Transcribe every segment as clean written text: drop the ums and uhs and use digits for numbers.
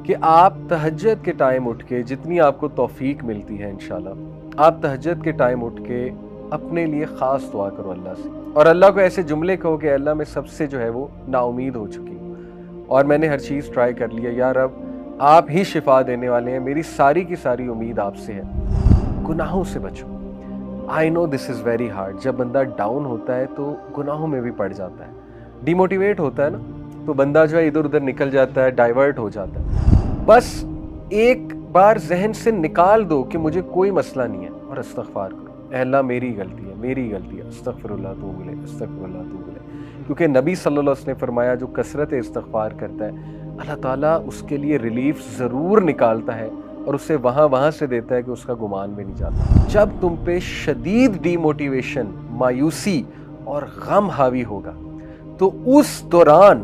کہ آپ تہجد کے ٹائم اٹھ کے جتنی آپ کو توفیق ملتی ہے انشاءاللہ آپ تہجد کے ٹائم اٹھ کے اپنے لیے خاص دعا کرو اللہ سے، اور اللہ کو ایسے جملے کہو کہ اللہ میں سب سے جو ہے وہ نا امید ہو چکی ہوں اور میں نے ہر چیز ٹرائی کر لیا، یا رب آپ ہی شفا دینے والے ہیں، میری ساری کی ساری امید آپ سے ہے۔ گناہوں سے بچو۔ آئی نو دس از ویری ہارڈ، جب بندہ ڈاؤن ہوتا ہے تو گناہوں میں بھی پڑ جاتا ہے، ڈی موٹیویٹ ہوتا ہے نا، تو بندہ جو ہے ادھر ادھر نکل جاتا ہے، ڈائیورٹ ہو جاتا ہے۔ بس ایک بار ذہن سے نکال دو کہ مجھے کوئی مسئلہ نہیں ہے اور استغفار کرو، اے اللہ میری غلطی ہے، میری غلطی ہے، استغفر اللہ توب الیہ، استغفر اللہ توب الیہ، کیونکہ نبی صلی اللہ علیہ وسلم نے فرمایا جو کثرت استغفار کرتا ہے اللہ تعالیٰ اس کے لیے ریلیف ضرور نکالتا ہے اور اسے وہاں سے دیتا ہے کہ اس کا گمان بھی نہیں جاتا۔ جب تم پہ شدید ڈی موٹیویشن، مایوسی اور غم حاوی ہوگا تو اس دوران،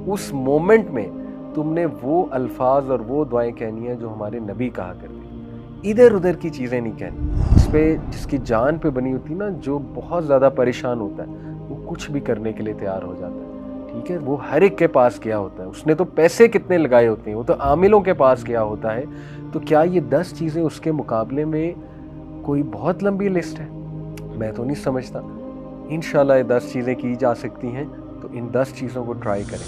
اس مومنٹ میں تم نے وہ الفاظ اور وہ دعائیں کہنی ہیں جو ہمارے نبی کہا کرتے، ادھر ادھر کی چیزیں نہیں کہنی۔ اس پہ جس کی جان پہ بنی ہوتی نا، جو بہت زیادہ پریشان ہوتا ہے وہ کچھ بھی کرنے کے لیے تیار ہو جاتا ہے، ٹھیک ہے، وہ ہر ایک کے پاس گیا ہوتا ہے، اس نے تو پیسے کتنے لگائے ہوتے ہیں، وہ تو عاملوں کے پاس گیا ہوتا ہے، تو کیا یہ 10 چیزیں اس کے مقابلے میں کوئی بہت لمبی لسٹ ہے؟ میں تو نہیں سمجھتا۔ انشاءاللہ یہ 10 چیزیں کی جا سکتی ہیں، تو ان 10 چیزوں کو ٹرائی کریں۔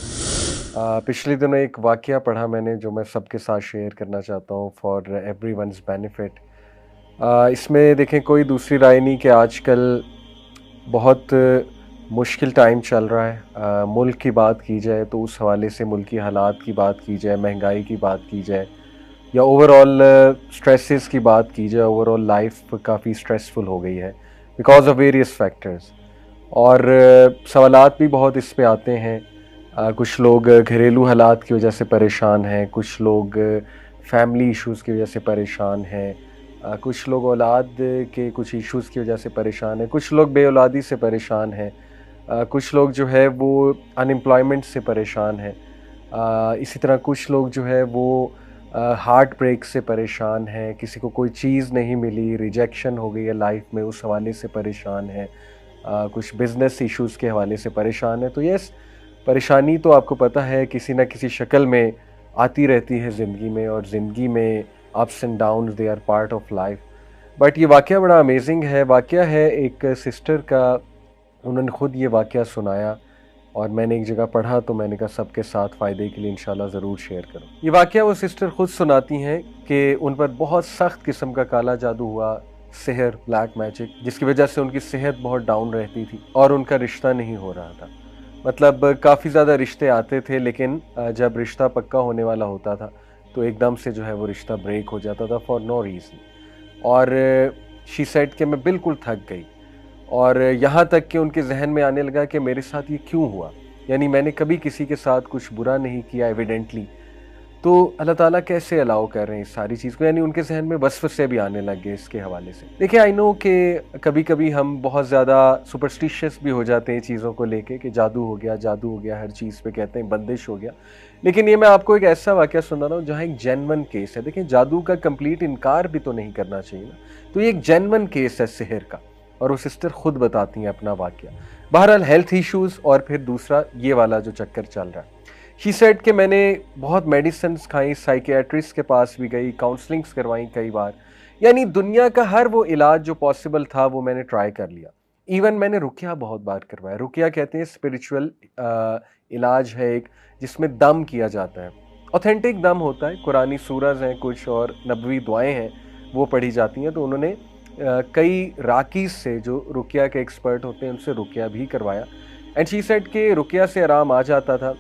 پچھلے دنوں ایک واقعہ پڑھا میں نے جو میں سب کے ساتھ شیئر کرنا چاہتا ہوں فار ایوری ونز بینیفٹ۔ اس میں دیکھیں کوئی دوسری رائے نہیں کہ آج کل بہت مشکل ٹائم چل رہا ہے، ملک کی بات کی جائے تو اس حوالے سے ملکی حالات کی بات کی جائے، مہنگائی کی بات کی جائے، یا اوور آل سٹریسز کی بات کی جائے، اوور آل لائف کافی سٹریسفل ہو گئی ہے بیکاز آف ویریس فیکٹرز، اور سوالات بھی بہت اس پہ آتے ہیں۔ کچھ لوگ گھریلو حالات کی وجہ سے پریشان ہیں، کچھ لوگ فیملی ایشوز کی وجہ سے پریشان ہیں، کچھ لوگ اولاد کے کچھ ایشوز کی وجہ سے پریشان ہیں، کچھ لوگ بے اولادی سے پریشان ہیں، کچھ لوگ جو ہے وہ ان امپلائمنٹ سے پریشان ہیں، اسی طرح کچھ لوگ جو ہے وہ ہارٹ بریک سے پریشان ہیں، کسی کو کوئی چیز نہیں ملی، ریجیکشن ہو گئی ہے لائف میں، اس حوالے سے پریشان ہیں، کچھ بزنس ایشوز کے حوالے سے پریشان ہیں۔ تو یس، پریشانی تو آپ کو پتہ ہے کسی نہ کسی شکل میں آتی رہتی ہے زندگی میں، اور زندگی میں ups and downs they are part of life. But یہ واقعہ بڑا امیزنگ ہے، واقعہ ہے ایک سسٹر کا، انہوں نے خود یہ واقعہ سنایا اور میں نے ایک جگہ پڑھا تو میں نے کہا سب کے ساتھ فائدے کے لیے انشاءاللہ ضرور شیئر کروں۔ یہ واقعہ وہ سسٹر خود سناتی ہیں کہ ان پر بہت سخت قسم کا کالا جادو ہوا، سحر، بلیک میجک، جس کی وجہ سے ان کی صحت بہت ڈاؤن رہتی تھی اور ان کا رشتہ نہیں ہو رہا تھا۔ مطلب کافی زیادہ رشتے آتے تھے، لیکن جب رشتہ پکا ہونے والا ہوتا تھا تو ایک دم سے جو ہے وہ رشتہ بریک ہو جاتا تھا فار نو ریزن، اور شی سیڈ کہ میں بالکل تھک گئی، اور یہاں تک کہ ان کے ذہن میں آنے لگا کہ میرے ساتھ یہ کیوں ہوا، یعنی میں نے کبھی کسی کے ساتھ کچھ برا نہیں کیا ایویڈنٹلی، تو اللہ تعالیٰ کیسے الاؤ کر رہے ہیں اس ساری چیز کو، یعنی ان کے ذہن میں وسوسے بھی آنے لگ گئے اس کے حوالے سے۔ دیکھیں آئی نو کہ کبھی کبھی ہم بہت زیادہ سپرسٹیشیس بھی ہو جاتے ہیں چیزوں کو لے کے کہ جادو ہو گیا، ہر چیز پہ کہتے ہیں بندش ہو گیا، لیکن یہ میں آپ کو ایک ایسا واقعہ سنا رہا ہوں جہاں ایک جینون کیس ہے۔ دیکھیں جادو کا کمپلیٹ انکار بھی تو نہیں کرنا چاہیے نا، تو یہ ایک جینون کیس ہے سحر کا، اور وہ سسٹر خود بتاتی ہیں اپنا واقعہ۔ بہرحال ہیلتھ ایشوز اور پھر دوسرا یہ والا جو چکر چل رہا ہے، شی سیڈ کہ میں نے بہت میڈیسنز کھائیں، سائیکیٹرسٹ کے پاس بھی گئی، کاؤنسلنگز کروائیں کئی بار، یعنی دنیا کا ہر وہ علاج جو پاسبل تھا وہ میں نے ٹرائی کر لیا، ایون میں نے رقیہ بہت بار کروایا۔ رقیہ کہتے ہیں اسپریچول علاج ہے ایک، جس میں دم کیا جاتا ہے، اوتھینٹک دم ہوتا ہے، قرآنی سورز ہیں کچھ اور نبوی دعائیں ہیں وہ پڑھی جاتی ہیں، تو انہوں نے کئی راکیز سے جو رقیہ کے ایکسپرٹ ہوتے ہیں ان سے رقیہ بھی کروایا، اینڈ شی سیڈ کہ رقیہ سے آرام آ جاتا تھا،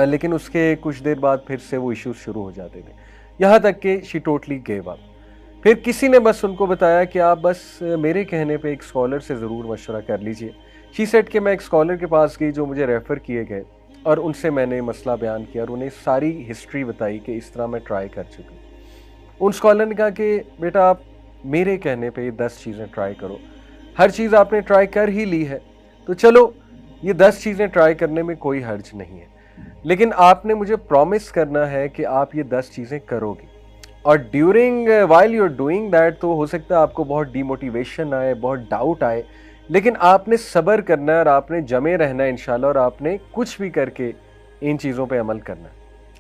لیکن اس کے کچھ دیر بعد پھر سے وہ ایشوز شروع ہو جاتے تھے، یہاں تک کہ شی ٹوٹلی گیو اپ۔ پھر کسی نے بس ان کو بتایا کہ آپ بس میرے کہنے پہ ایک اسکالر سے ضرور مشورہ کر لیجئے۔ شی سیڈ کہ میں ایک اسکالر کے پاس گئی جو مجھے ریفر کیے گئے، اور ان سے میں نے مسئلہ بیان کیا اور انہیں ساری ہسٹری بتائی کہ اس طرح میں ٹرائی کر چکی ہوں۔ ان اسکالر نے کہا کہ بیٹا آپ میرے کہنے پہ یہ 10 چیزیں ٹرائی کرو، ہر چیز آپ نے ٹرائی کر ہی لی ہے تو چلو یہ 10 چیزیں ٹرائی کرنے میں کوئی حرج نہیں ہے، لیکن آپ نے مجھے پرومس کرنا ہے کہ آپ یہ 10 چیزیں کرو گی، اور during while you are doing that تو ہو سکتا ہے آپ کو بہت ڈی موٹیویشن آئے، بہت ڈاؤٹ آئے، لیکن آپ نے صبر کرنا ہے اور آپ نے جمے رہنا ہے انشاءاللہ، اور آپ نے کچھ بھی کر کے ان چیزوں پہ عمل کرنا ہے۔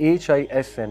HISNULMUSLIM,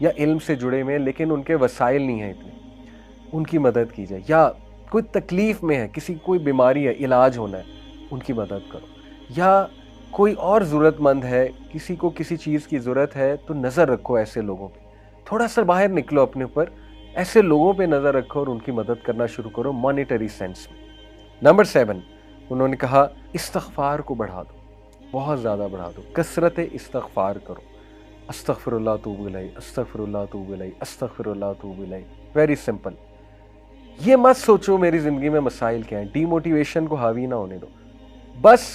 یا علم سے جڑے ہوئے ہیں لیکن ان کے وسائل نہیں ہیں اتنے، ان کی مدد کی جائے، یا کوئی تکلیف میں ہے، کسی کوئی بیماری ہے، علاج ہونا ہے، ان کی مدد کرو، یا کوئی اور ضرورت مند ہے، کسی کو کسی چیز کی ضرورت ہے تو نظر رکھو ایسے لوگوں پہ، تھوڑا سا باہر نکلو اپنے اوپر، ایسے لوگوں پہ نظر رکھو اور ان کی مدد کرنا شروع کرو مانیٹری سینس میں۔ نمبر 7 انہوں نے کہا استغفار کو بڑھا دو، بہت زیادہ بڑھا دو، کثرت استغفار کرو، استغفر اللہ توب الیہ، استغفر اللہ توب الیہ، استغفر اللہ توب الیہ۔ ویری سمپل، یہ مت سوچو میری زندگی میں مسائل کیا ہیں، ڈی موٹیویشن کو حاوی نہ ہونے دو، بس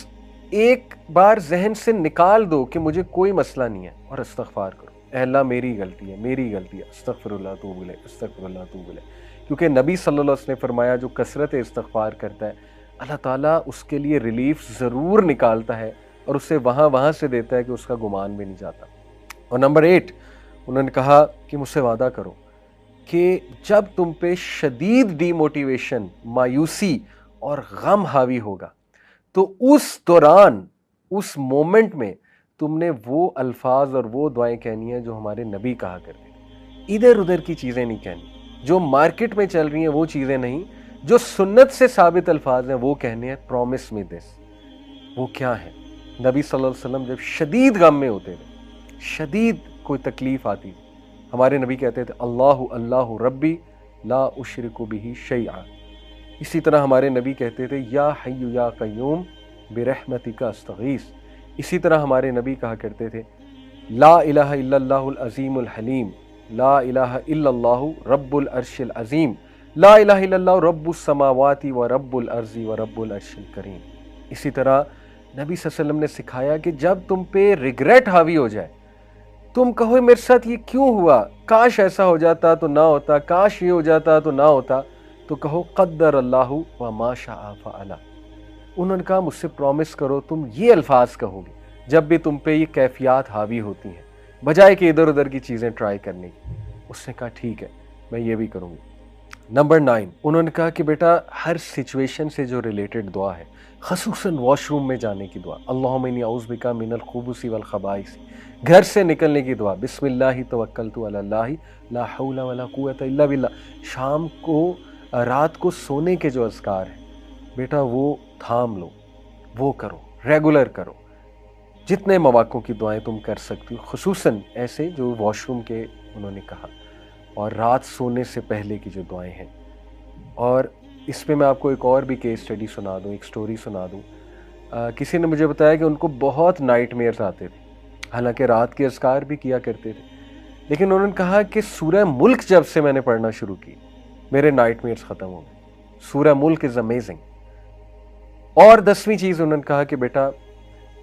ایک بار ذہن سے نکال دو کہ مجھے کوئی مسئلہ نہیں ہے اور استغفار کرو، اے اللہ میری غلطی ہے، میری غلطی ہے، استغفر اللہ توب الیہ، استغفر اللہ توب الیہ۔ کیونکہ نبی صلی اللہ علیہ وسلم نے فرمایا جو کثرت استغفار کرتا ہے اللہ تعالیٰ اس کے لیے ریلیف ضرور نکالتا ہے اور اسے وہاں سے دیتا ہے کہ اس کا گمان بھی نہیں جاتا۔ اور نمبر 8 انہوں نے کہا کہ مجھ سے وعدہ کرو کہ جب تم پہ شدید ڈی موٹیویشن، مایوسی اور غم حاوی ہوگا تو اس دوران، اس مومنٹ میں تم نے وہ الفاظ اور وہ دعائیں کہنی ہیں جو ہمارے نبی کہا کرتے تھے، ادھر ادھر کی چیزیں نہیں کہنی، جو مارکیٹ میں چل رہی ہیں وہ چیزیں نہیں، جو سنت سے ثابت الفاظ ہیں وہ کہنے ہیں۔ پرومس می دس، وہ کیا ہے؟ نبی صلی اللہ علیہ وسلم جب شدید غم میں ہوتے تھے، شدید کوئی تکلیف آتی تھی، ہمارے نبی کہتے تھے اللہ اللہ ربی لا اشرک بہ شیئا۔ اسی طرح ہمارے نبی کہتے تھے یا حی یا قیوم برحمتک استغیث۔ اسی طرح ہمارے نبی کہا کرتے تھے لا الہ الا اللہ العظیم الحلیم، لا الہ الا اللہ رب العرش العظیم، لا الہ الا اللہ رب السماوات و رب الارض و رب العرش الکریم۔ اسی طرح نبی صلی اللہ علیہ وسلم نے سکھایا کہ جب تم پہ ریگریٹ حاوی ہو جائے، تم کہو میرے ساتھ یہ کیوں ہوا، کاش ایسا ہو جاتا تو نہ ہوتا، کاش یہ ہو جاتا تو نہ ہوتا، تو کہو قدر اللہ و ما شاء فعل۔ انہوں نے کہا مجھ سے پرومس کرو تم یہ الفاظ کہو گے جب بھی تم پہ یہ کیفیات حاوی ہوتی ہیں، بجائے کہ ادھر ادھر کی چیزیں ٹرائی کرنے کی۔ اس نے کہا ٹھیک ہے میں یہ بھی کروں گی۔ نمبر 9 انہوں نے کہا کہ بیٹا ہر سچویشن سے جو ریلیٹڈ دعا ہے، خصوصاً واش روم میں جانے کی دعا، اللہم انی اعوذ بک من الخبث والخبائث، گھر سے نکلنے کی دعا، بسم اللہ توکلت علی اللہ لا حول ولا قوت الا باللہ، شام کو رات کو سونے کے جو اذکار ہیں بیٹا وہ تھام لو، وہ کرو، ریگولر کرو، جتنے مواقع کی دعائیں تم کر سکتی ہو، خصوصاً ایسے جو واش روم کے انہوں نے کہا، اور رات سونے سے پہلے کی جو دعائیں ہیں۔ اور اس پہ میں آپ کو ایک اور بھی کیس اسٹڈی سنا دوں، ایک سٹوری سنا دوں۔ کسی نے مجھے بتایا کہ ان کو بہت نائٹ میئرز آتے تھے، حالانکہ رات کے اذکار بھی کیا کرتے تھے، لیکن انہوں نے کہا کہ سورہ ملک جب سے میں نے پڑھنا شروع کی میرے نائٹ میئرز ختم ہو گئے۔ سورہ ملک از امیزنگ۔ اور 10ویں چیز انہوں نے کہا کہ بیٹا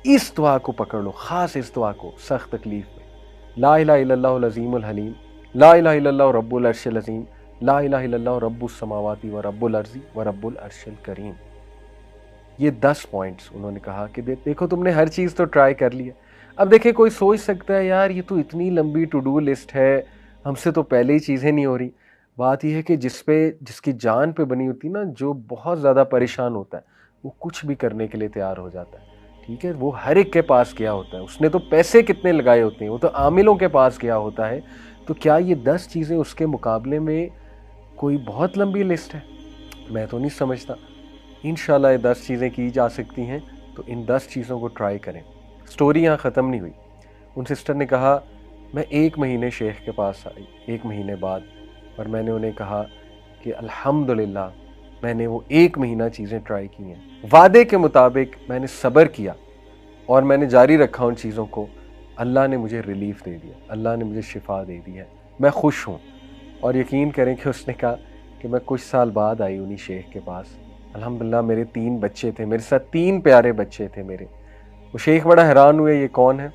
اس دعا کو پکڑ لو، خاص اس دعا کو سخت تکلیف میں، لا الہ الا اللہ العظیم الحلیم، لا الہ الا اللہ رب العرش العظیم، لا الہ الا اللہ رب السماوات و رب الارض و رب العرش الکریم۔ یہ 10 پوائنٹس انہوں نے کہا کہ دیکھو تم نے ہر چیز تو ٹرائی کر لی ہے۔ اب دیکھیں کوئی سوچ سکتا ہے یار یہ تو اتنی لمبی ٹو ڈو لسٹ ہے، ہم سے تو پہلے ہی چیزیں نہیں ہو رہی۔ بات یہ ہے کہ جس کی جان پہ بنی ہوتی نا، جو بہت زیادہ پریشان ہوتا ہے وہ کچھ بھی کرنے کے لیے تیار ہو جاتا ہے، ٹھیک ہے؟ وہ ہر ایک کے پاس گیا ہوتا ہے، اس نے تو پیسے کتنے لگائے ہوتے ہیں، وہ تو عاملوں کے پاس گیا ہوتا ہے۔ تو کیا یہ 10 چیزیں اس کے مقابلے میں کوئی بہت لمبی لسٹ ہے؟ میں تو نہیں سمجھتا۔ انشاءاللہ یہ 10 چیزیں کی جا سکتی ہیں، تو ان 10 چیزوں کو ٹرائی کریں۔ سٹوری یہاں ختم نہیں ہوئی۔ ان سسٹر نے کہا میں 1 مہینے شیخ کے پاس آئی 1 مہینے بعد، اور میں نے انہیں کہا کہ الحمدللہ میں نے وہ 1 مہینہ چیزیں ٹرائی کی ہیں، وعدے کے مطابق میں نے صبر کیا اور میں نے جاری رکھا ان چیزوں کو، اللہ نے مجھے ریلیف دے دیا، اللہ نے مجھے شفا دے دی ہے، میں خوش ہوں۔ اور یقین کریں کہ اس نے کہا کہ میں کچھ سال بعد آئی انہی شیخ کے پاس، الحمدللہ میرے 3 بچے تھے، میرے ساتھ 3 پیارے بچے تھے میرے۔ وہ شیخ بڑا حیران ہوئے یہ کون ہے؟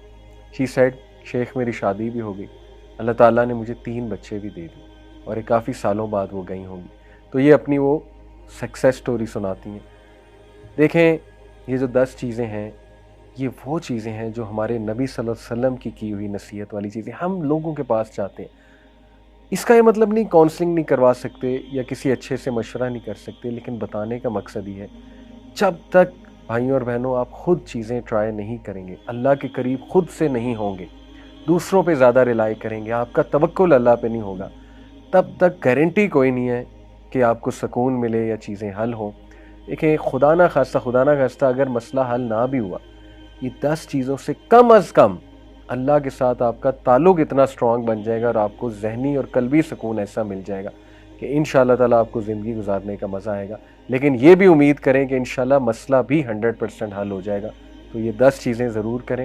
شی سیڈ شیخ میری شادی بھی ہو گئی، اللہ تعالیٰ نے مجھے 3 بچے بھی دے دیے، اور یہ کافی سالوں بعد وہ گئی ہوں گی۔ تو یہ اپنی وہ سکسیس سٹوری سناتی ہیں۔ دیکھیں یہ جو 10 چیزیں ہیں یہ وہ چیزیں ہیں جو ہمارے نبی صلی اللہ علیہ وسلم کی ہوئی نصیحت والی چیزیں ہم لوگوں کے پاس چاہتے ہیں۔ اس کا یہ مطلب نہیں کاؤنسلنگ نہیں کروا سکتے یا کسی اچھے سے مشورہ نہیں کر سکتے، لیکن بتانے کا مقصد یہ ہے جب تک بھائیوں اور بہنوں آپ خود چیزیں ٹرائی نہیں کریں گے، اللہ کے قریب خود سے نہیں ہوں گے، دوسروں پہ زیادہ ریلائی کریں گے، آپ کا توکل اللہ پہ نہیں ہوگا، تب تک گارنٹی کوئی نہیں ہے کہ آپ کو سکون ملے یا چیزیں حل ہوں۔ دیکھیں خدا نہ خواستہ اگر مسئلہ حل نہ بھی ہوا، یہ 10 چیزوں سے کم از کم اللہ کے ساتھ آپ کا تعلق اتنا سٹرونگ بن جائے گا اور آپ کو ذہنی اور قلبی سکون ایسا مل جائے گا کہ انشاءاللہ تعالیٰ آپ کو زندگی گزارنے کا مزہ آئے گا۔ لیکن یہ بھی امید کریں کہ انشاءاللہ مسئلہ بھی 100% حل ہو جائے گا۔ تو یہ 10 چیزیں ضرور کریں۔